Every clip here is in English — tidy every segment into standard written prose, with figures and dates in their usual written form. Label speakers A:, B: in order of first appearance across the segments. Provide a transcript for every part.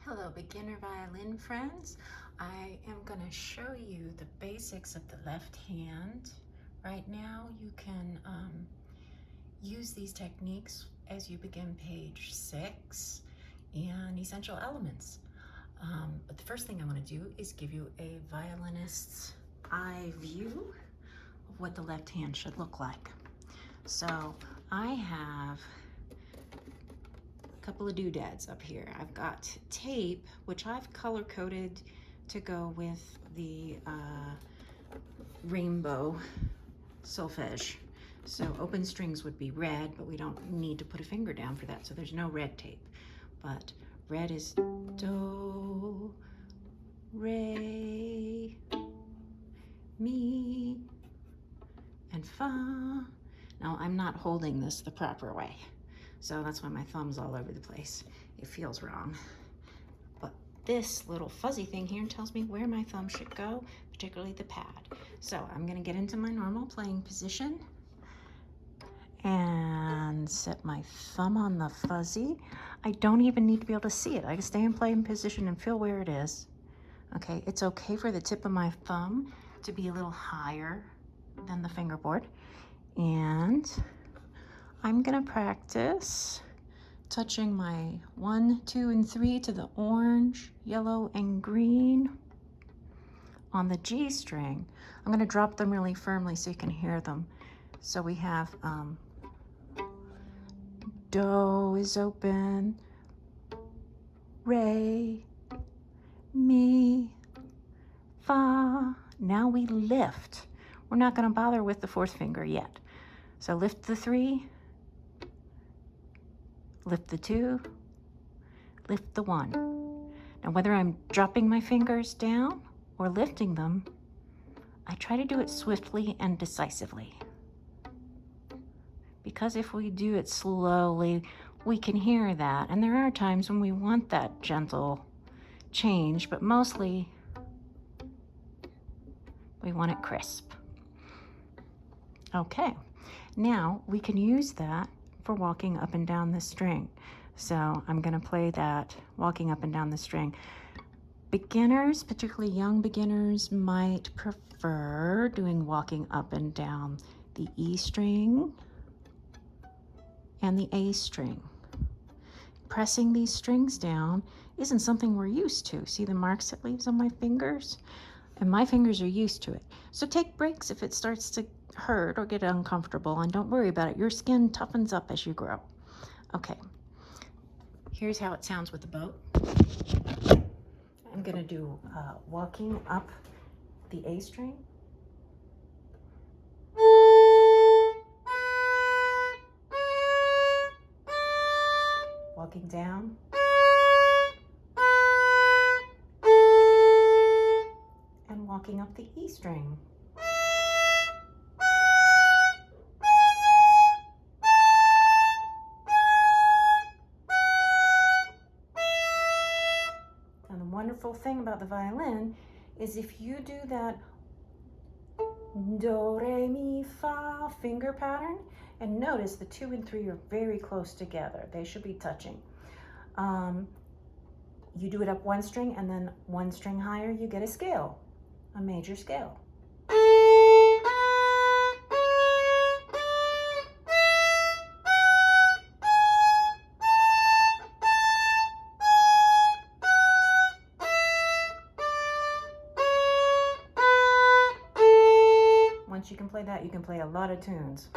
A: Hello, beginner violin friends. I am going to show you the basics of the left hand. Right now, you can use these techniques as you begin page 6 and essential elements. But the first thing I want to do is give you a violinist's eye view of what the left hand should look like. So I have couple of doodads up here. I've got tape, which I've color coded to go with the rainbow solfege. So open strings would be red, but we don't need to put a finger down for that, so there's no red tape. But red is do, re, mi, and fa. Now I'm not holding this the proper way, so that's why my thumb's all over the place. It feels wrong. But this little fuzzy thing here tells me where my thumb should go, particularly the pad. So I'm gonna get into my normal playing position and set my thumb on the fuzzy. I don't even need to be able to see it. I can stay in playing position and feel where it is. Okay, it's okay for the tip of my thumb to be a little higher than the fingerboard. And I'm gonna practice touching my 1, 2, and 3 to the orange, yellow, and green on the G string. I'm gonna drop them really firmly so you can hear them. So we have do is open, re, mi, fa. Now we lift. We're not gonna bother with the 4th finger yet. So lift the 3, lift the 2, lift the 1. Now whether I'm dropping my fingers down or lifting them, I try to do it swiftly and decisively. Because if we do it slowly, we can hear that. And there are times when we want that gentle change, but mostly we want it crisp. Okay, now we can use that for walking up and down the string. So I'm gonna play that walking up and down the string. Beginners, particularly young beginners, might prefer doing walking up and down the E string and the A string. Pressing these strings down isn't something we're used to. See the marks it leaves on my fingers? And my fingers are used to it. So take breaks if it starts to hurt or get uncomfortable, and don't worry about it. Your skin toughens up as you grow. Okay, here's how it sounds with the bow. I'm gonna do walking up the A string. Walking down. And walking up the E string. And the wonderful thing about the violin is if you do that do, re, mi, fa finger pattern, and notice the 2 and 3 are very close together. They should be touching. You do it up 1 string and then 1 string higher, you get a scale, a major scale. Once you can play that, you can play a lot of tunes.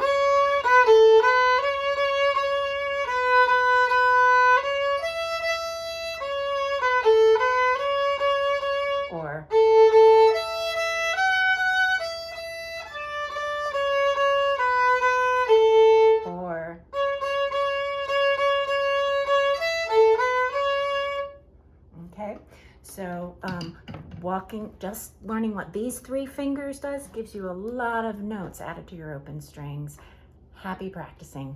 A: Or okay, so just learning what these 3 fingers does gives you a lot of notes added to your open strings. Happy practicing.